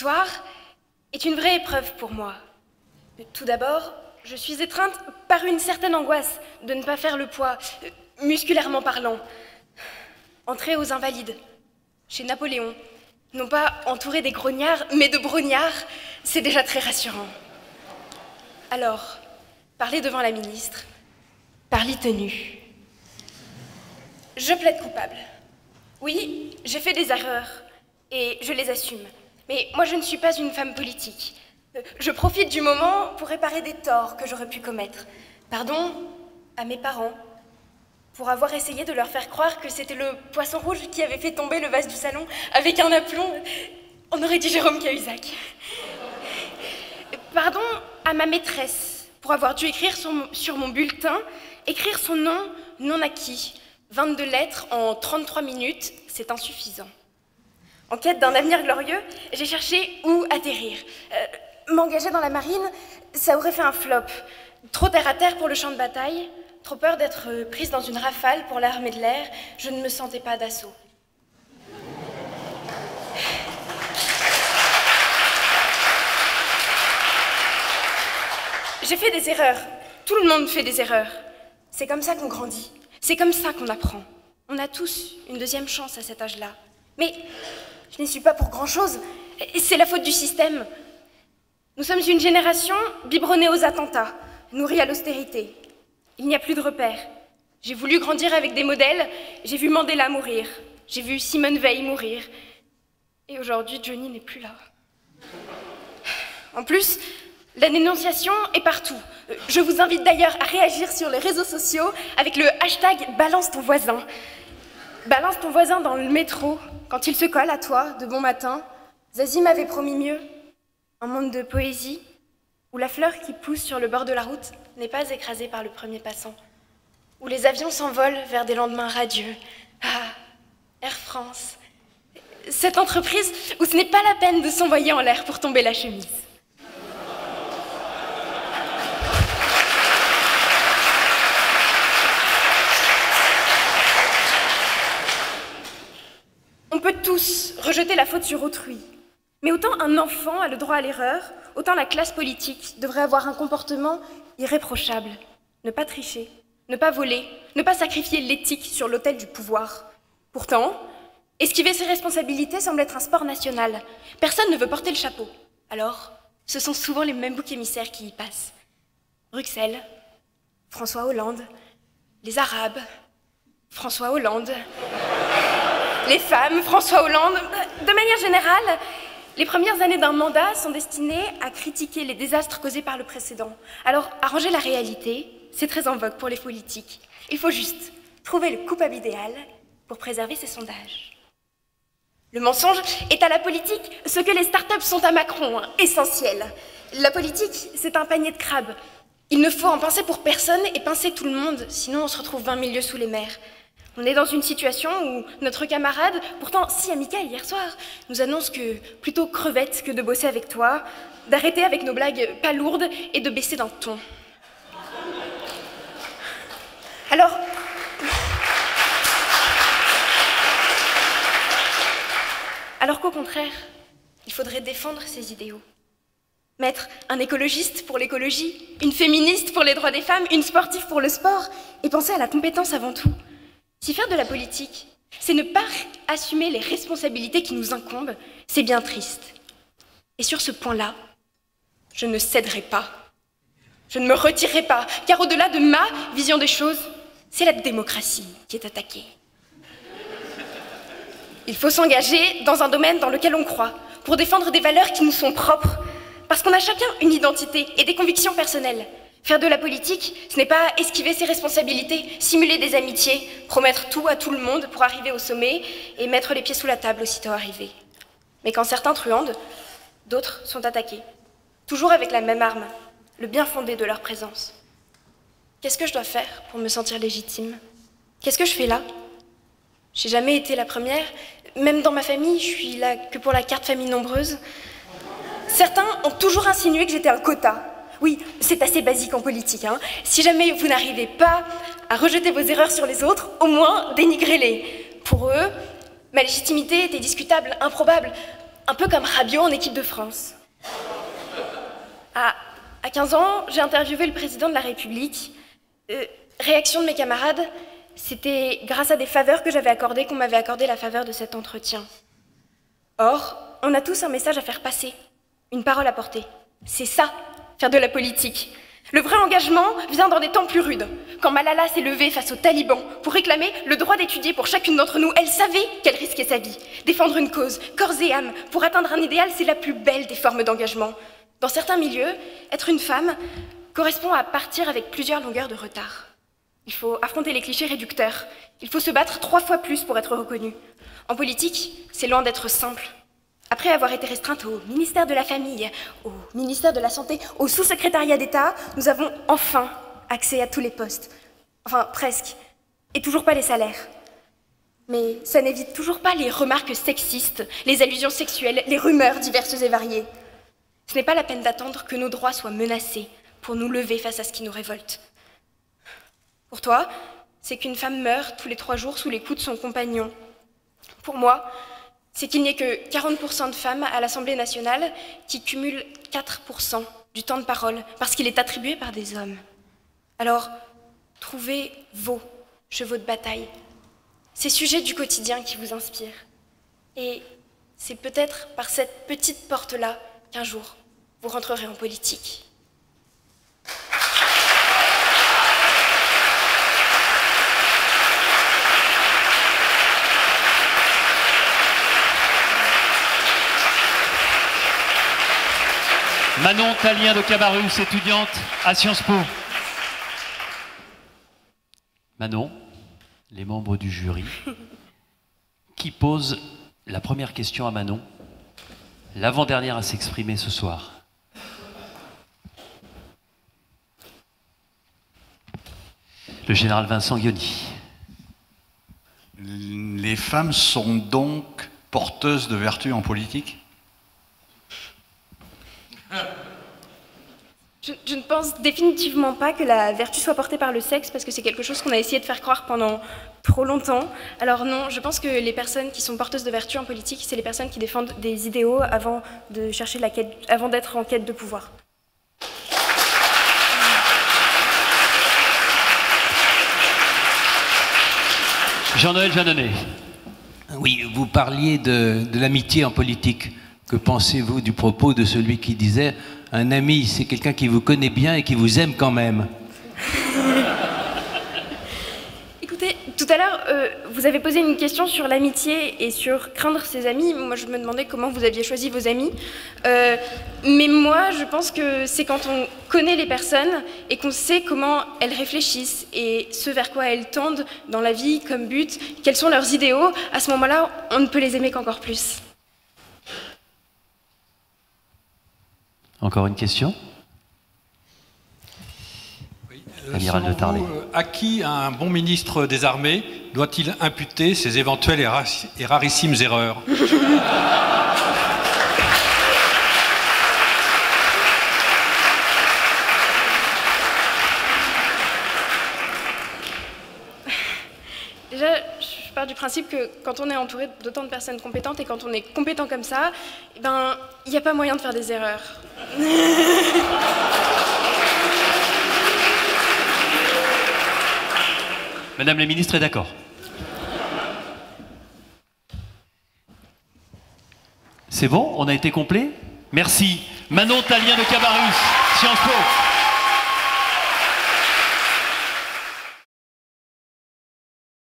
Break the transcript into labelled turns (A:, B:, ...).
A: soir est une vraie épreuve pour moi. Tout d'abord, je suis étreinte par une certaine angoisse de ne pas faire le poids, musculairement parlant. Entrer aux Invalides, chez Napoléon, non pas entouré des grognards, mais de brognards, c'est déjà très rassurant. Alors, parler devant la ministre, parler tenue. Je plaide coupable. Oui, j'ai fait des erreurs, et je les assume. Mais moi, je ne suis pas une femme politique. Je profite du moment pour réparer des torts que j'aurais pu commettre. Pardon à mes parents, pour avoir essayé de leur faire croire que c'était le poisson rouge qui avait fait tomber le vase du salon avec un aplomb. On aurait dit Jérôme Cahuzac. Pardon à ma maîtresse, pour avoir dû écrire sur mon bulletin, écrire son nom non acquis. 22 lettres en 33 minutes, c'est insuffisant. En quête d'un avenir glorieux, j'ai cherché où atterrir. M'engager dans la marine, ça aurait fait un flop. Trop terre à terre pour le champ de bataille, trop peur d'être prise dans une rafale pour l'armée de l'air, je ne me sentais pas d'assaut. J'ai fait des erreurs. Tout le monde fait des erreurs. C'est comme ça qu'on grandit. C'est comme ça qu'on apprend. On a tous une deuxième chance à cet âge-là. Mais je n'y suis pas pour grand-chose. C'est la faute du système. Nous sommes une génération biberonnée aux attentats, nourrie à l'austérité. Il n'y a plus de repères. J'ai voulu grandir avec des modèles. J'ai vu Mandela mourir. J'ai vu Simone Veil mourir. Et aujourd'hui, Johnny n'est plus là. En plus, la dénonciation est partout. Je vous invite d'ailleurs à réagir sur les réseaux sociaux avec le hashtag Balance ton voisin. Balance ton voisin dans le métro, quand il se colle à toi de bon matin. Zazie m'avait promis mieux. Un monde de poésie, où la fleur qui pousse sur le bord de la route n'est pas écrasée par le premier passant. Où les avions s'envolent vers des lendemains radieux. Ah, Air France. Cette entreprise où ce n'est pas la peine de s'envoyer en l'air pour tomber la chemise. On peut tous rejeter la faute sur autrui. Mais autant un enfant a le droit à l'erreur, autant la classe politique devrait avoir un comportement irréprochable. Ne pas tricher, ne pas voler, ne pas sacrifier l'éthique sur l'autel du pouvoir. Pourtant, esquiver ses responsabilités semble être un sport national. Personne ne veut porter le chapeau. Alors, ce sont souvent les mêmes boucs émissaires qui y passent. Bruxelles, François Hollande, les Arabes, François Hollande, les femmes, François Hollande. De manière générale, les premières années d'un mandat sont destinées à critiquer les désastres causés par le précédent. Alors, arranger la réalité, c'est très en vogue pour les politiques. Il faut juste trouver le coupable idéal pour préserver ses sondages. Le mensonge est à la politique ce que les startups sont à Macron, essentiel. La politique, c'est un panier de crabes. Il ne faut en penser pour personne et pincer tout le monde, sinon on se retrouve 20 000 lieues sous les mers. On est dans une situation où notre camarade, pourtant si amical hier soir, nous annonce que plutôt crevette que de bosser avec toi, d'arrêter avec nos blagues pas lourdes et de baisser d'un ton. Alors qu'au contraire, il faudrait défendre ces idéaux. Mettre un écologiste pour l'écologie, une féministe pour les droits des femmes, une sportive pour le sport, et penser à la compétence avant tout. Si faire de la politique, c'est ne pas assumer les responsabilités qui nous incombent, c'est bien triste. Et sur ce point-là, je ne céderai pas. Je ne me retirerai pas, car au-delà de ma vision des choses, c'est la démocratie qui est attaquée. Il faut s'engager dans un domaine dans lequel on croit, pour défendre des valeurs qui nous sont propres, parce qu'on a chacun une identité et des convictions personnelles. Faire de la politique, ce n'est pas esquiver ses responsabilités, simuler des amitiés, promettre tout à tout le monde pour arriver au sommet et mettre les pieds sous la table aussitôt arrivé. Mais quand certains truandent, d'autres sont attaqués. Toujours avec la même arme, le bien fondé de leur présence. Qu'est-ce que je dois faire pour me sentir légitime? Qu'est-ce que je fais là? J'ai jamais été la première, même dans ma famille, je suis là que pour la carte famille nombreuse. Certains ont toujours insinué que j'étais un quota. Oui, c'est assez basique en politique, hein. Si jamais vous n'arrivez pas à rejeter vos erreurs sur les autres, au moins dénigrez-les. Pour eux, ma légitimité était discutable, improbable. Un peu comme Rabiot en équipe de France. À 15 ans, j'ai interviewé le président de la République. Réaction de mes camarades, c'était grâce à des faveurs que j'avais accordées qu'on m'avait accordé la faveur de cet entretien. Or, on a tous un message à faire passer, une parole à porter. C'est ça, faire de la politique. Le vrai engagement vient dans des temps plus rudes. Quand Malala s'est levée face aux talibans pour réclamer le droit d'étudier pour chacune d'entre nous, elle savait qu'elle risquait sa vie. Défendre une cause, corps et âme, pour atteindre un idéal, c'est la plus belle des formes d'engagement. Dans certains milieux, être une femme correspond à partir avec plusieurs longueurs de retard. Il faut affronter les clichés réducteurs. Il faut se battre 3 fois plus pour être reconnu. En politique, c'est loin d'être simple. Après avoir été restreinte au ministère de la Famille, au ministère de la Santé, au sous-secrétariat d'État, nous avons enfin accès à tous les postes. Enfin, presque. Et toujours pas les salaires. Mais ça n'évite toujours pas les remarques sexistes, les allusions sexuelles, les rumeurs diverses et variées. Ce n'est pas la peine d'attendre que nos droits soient menacés pour nous lever face à ce qui nous révolte. Pour toi, c'est qu'une femme meurt tous les 3 jours sous les coups de son compagnon. Pour moi, c'est qu'il n'y ait que 40% de femmes à l'Assemblée nationale qui cumulent 4% du temps de parole parce qu'il est attribué par des hommes. Alors, trouvez vos chevaux de bataille, ces sujets du quotidien qui vous inspirent. Et c'est peut-être par cette petite porte-là qu'un jour, vous rentrerez en politique.
B: Manon Tallien de Cabarrus, étudiante à Sciences Po. Manon, les membres du jury, qui pose la première question à Manon, l'avant-dernière à s'exprimer ce soir. Le général Vincent Guiony.
C: Les femmes sont donc porteuses de vertus en politique ?
A: Je ne pense définitivement pas que la vertu soit portée par le sexe, parce que c'est quelque chose qu'on a essayé de faire croire pendant trop longtemps. Alors non, je pense que les personnes qui sont porteuses de vertu en politique, c'est les personnes qui défendent des idéaux avant de chercher la quête, avant d'être en quête de pouvoir.
B: Jean-Noël Jeanneney.
D: Oui, vous parliez de l'amitié en politique. Que pensez-vous du propos de celui qui disait « Un ami, c'est quelqu'un qui vous connaît bien et qui vous aime quand même ».
A: Écoutez, tout à l'heure, vous avez posé une question sur l'amitié et sur craindre ses amis. Moi, je me demandais comment vous aviez choisi vos amis. Mais moi, je pense que c'est quand on connaît les personnes et qu'on sait comment elles réfléchissent et ce vers quoi elles tendent dans la vie comme but, quels sont leurs idéaux, à ce moment-là, on ne peut les aimer qu'encore plus.
B: Encore une question?
E: Oui.
B: Amiral de Tarlet.
E: À qui un bon ministre des Armées doit-il imputer ses éventuelles et rarissimes erreurs?
A: Déjà, je pars du principe que quand on est entouré d'autant de personnes compétentes et quand on est compétent comme ça, eh ben, il n'y a pas moyen de faire des erreurs.
B: Madame la ministre est d'accord. C'est bon? On a été complet? Merci. Manon Tallien de Cabarrus, Sciences Po.